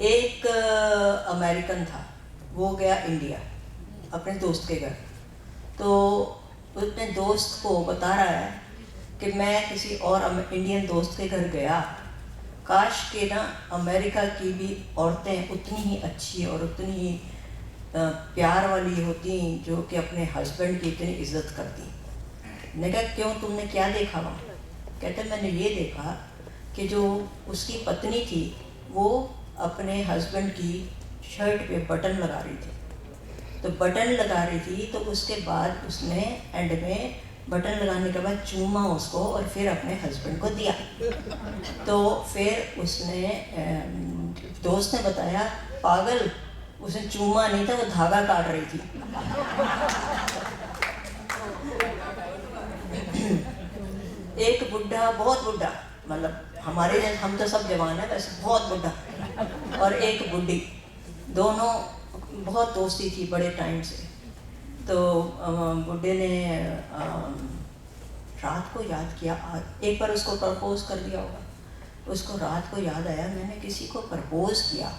एक अमेरिकन था, वो गया इंडिया अपने दोस्त के घर। तो अपने दोस्त को बता रहा है कि मैं किसी और इंडियन दोस्त के घर गया, काश के ना अमेरिका की भी औरतें उतनी ही अच्छी और उतनी ही प्यार वाली होती जो कि अपने हस्बैंड की इतनी इज्जत करती। मैंने कहा क्यों, तुमने क्या देखा वहाँ? कहते मैंने ये देखा कि जो उसकी पत्नी थी वो अपने हस्बैंड की शर्ट पे बटन लगा रही थी। तो बटन लगा रही थी तो उसके बाद उसने एंड में बटन लगाने के बाद चूमा उसको और फिर अपने हस्बैंड को दिया। तो फिर उसने दोस्त ने बताया, पागल, उसने चूमा नहीं था, वो धागा काट रही थी। एक बुढ़ा, बहुत बुढ़ा, मतलब हमारे हम तो सब जवान है, वैसे बहुत बुढ़ा, और एक बुढ़ी, दोनों बहुत दोस्ती थी बड़े टाइम से। तो बुढ़े ने रात को याद किया, एक बार उसको प्रपोज कर दिया होगा, उसको रात को याद आया मैंने किसी को प्रपोज किया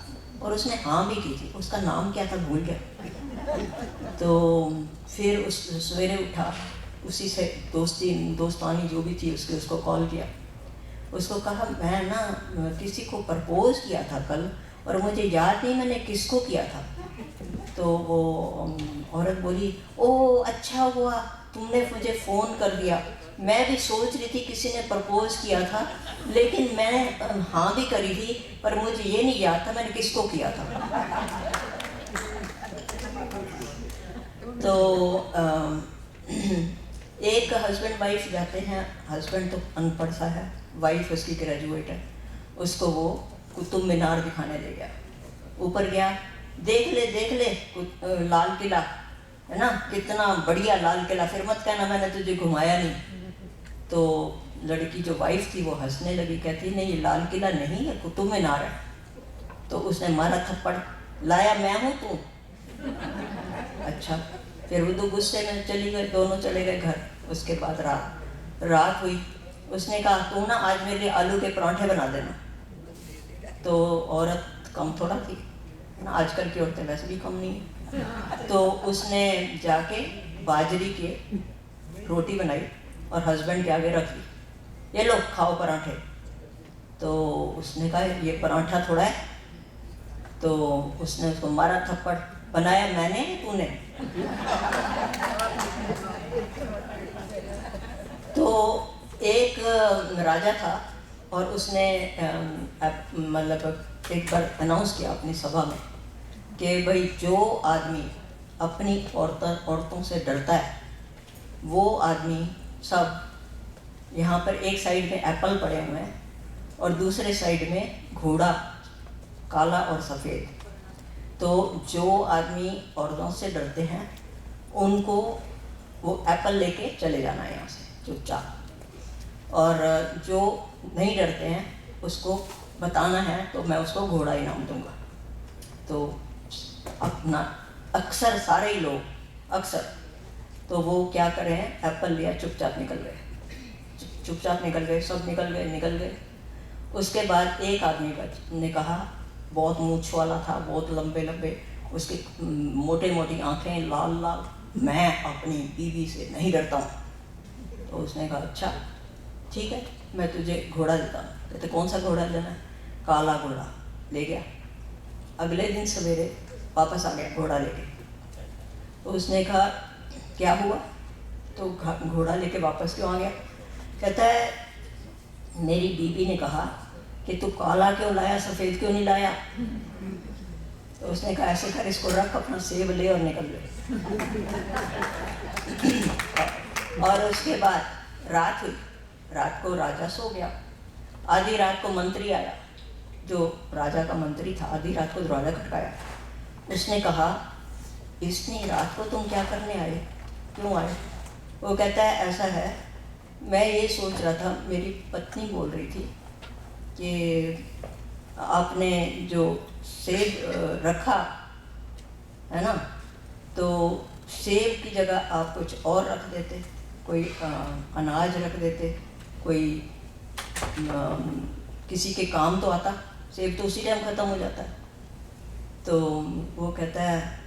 और उसने हाँ भी की थी, उसका नाम क्या था भूल गया। तो फिर उस सवेरे उठा, उसी से दोस्तानी जो भी थी उसको कॉल किया, उसको कहा मैं ना किसी को प्रपोज किया था कल और मुझे याद नहीं मैंने किसको किया था। तो वो औरत बोली, ओह अच्छा हुआ तुमने मुझे फ़ोन कर दिया, मैं भी सोच रही थी किसी ने प्रपोज किया था लेकिन मैं हाँ भी करी थी पर मुझे ये नहीं याद था मैंने किसको किया था। तो एक हस्बैंड वाइफ जाते हैं, हस्बैंड तो अनपढ़ सा है, वाइफ उसकी ग्रेजुएट है, उसको वो कुतुब मीनार दिखाने ले गया। ऊपर गया, देख ले लाल किला है ना, कितना बढ़िया लाल किला, फिर मत कहना मैंने तुझे घुमाया नहीं। तो लड़की जो वाइफ थी वो हंसने लगी, कहती नहीं ये लाल किला नहीं है, कुतुब मीनार है। तो उसने मारा थप्पड़, लाया मैं हूँ तू। अच्छा, फिर वो दो गुस्से में चली गई, दोनों चले गए घर। उसके बाद रात हुई, उसने कहा तू ना आज मेरे लिए आलू के पराठे बना देना। तो औरत कम थोड़ा थी ना, आजकल की औरतें वैसे भी कम नहीं है। तो उसने जाके बाजरी के रोटी बनाई और हस्बैंड के आगे रख ली, ये लो खाओ पराठे। तो उसने कहा ये पराठा थोड़ा है। तो उसने उसको मारा थप्पड़, बनाया मैंने तूने। तो एक राजा था और उसने मतलब एक बार अनाउंस किया अपनी सभा में कि भाई जो आदमी अपनी औरतों से डरता है वो आदमी सब, यहाँ पर एक साइड में एप्पल पड़े हुए हैं और दूसरे साइड में घोड़ा काला और सफ़ेद। तो जो आदमी औरतों से डरते हैं उनको वो एप्पल लेके चले जाना है यहाँ से चुपचाप, और जो नहीं डरते हैं उसको बताना है तो मैं उसको घोड़ा इनाम दूंगा। तो अपना अक्सर सारे ही लोग अक्सर तो वो क्या करें, एप्पल लिया, चुपचाप निकल गए, चुपचाप निकल गए, सब निकल गए। उसके बाद एक आदमी ने कहा, बहुत मूंछ वाला था, बहुत लंबे, उसकी मोटी आंखें, लाल, मैं अपनी बीवी से नहीं डरता हूँ। तो उसने कहा अच्छा ठीक है मैं तुझे घोड़ा देता हूँ। कहते कौन सा घोड़ा लेना है? काला घोड़ा। ले गया, अगले दिन सवेरे वापस आ गया घोड़ा लेके। तो उसने कहा क्या हुआ? तो घोड़ा लेके वापस क्यों आ गया? कहता है मेरी बीवी ने कहा कि तू काला क्यों लाया, सफ़ेद क्यों नहीं लाया? तो उसने कहा ऐसे कर, इसको रख, अपना सेब ले और निकल ले। और उसके बाद रात हुई, रात को राजा सो गया। आधी रात को मंत्री आया, जो राजा का मंत्री था, आधी रात को दरवाज़ा खटकाया। उसने कहा इतनी रात को तुम क्या करने आए, क्यों आए? वो कहता है ऐसा है, मैं ये सोच रहा था, मेरी पत्नी बोल रही थी कि आपने जो सेब रखा है ना, तो सेब की जगह आप कुछ और रख देते, कोई अनाज रख देते, कोई किसी के काम तो आता। सेब तो उसी टाइम ख़त्म हो जाता है। तो वो कहता है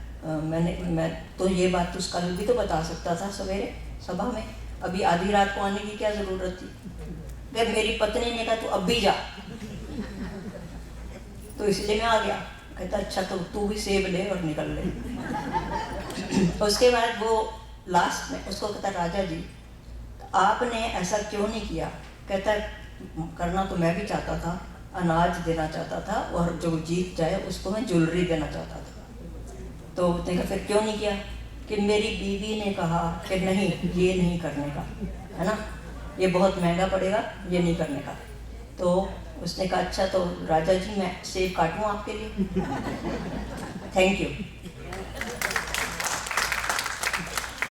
मैं तो ये बात तो कल भी तो बता सकता था सवेरे सभा में, अभी आधी रात को आने की क्या ज़रूरत थी। फिर मेरी पत्नी ने कहा तू अब भी जा, तो इसलिए मैं आ गया। कहता अच्छा तो तू भी सेब ले और निकल ले। उसके बाद वो लास्ट में उसको कहता राजा जी आपने ऐसा क्यों नहीं किया। कहता करना तो मैं भी चाहता था, अनाज देना चाहता था और जो जीत जाए उसको मैं ज्वेलरी देना चाहता था। तो उसने कहा फिर क्यों नहीं किया। कि मेरी बीवी ने कहा कि नहीं ये नहीं करने का है ना, ये बहुत महंगा पड़ेगा, ये नहीं करने का। तो उसने कहा अच्छा तो राजा जी मैं सेब काटूं आपके लिए। Thank you.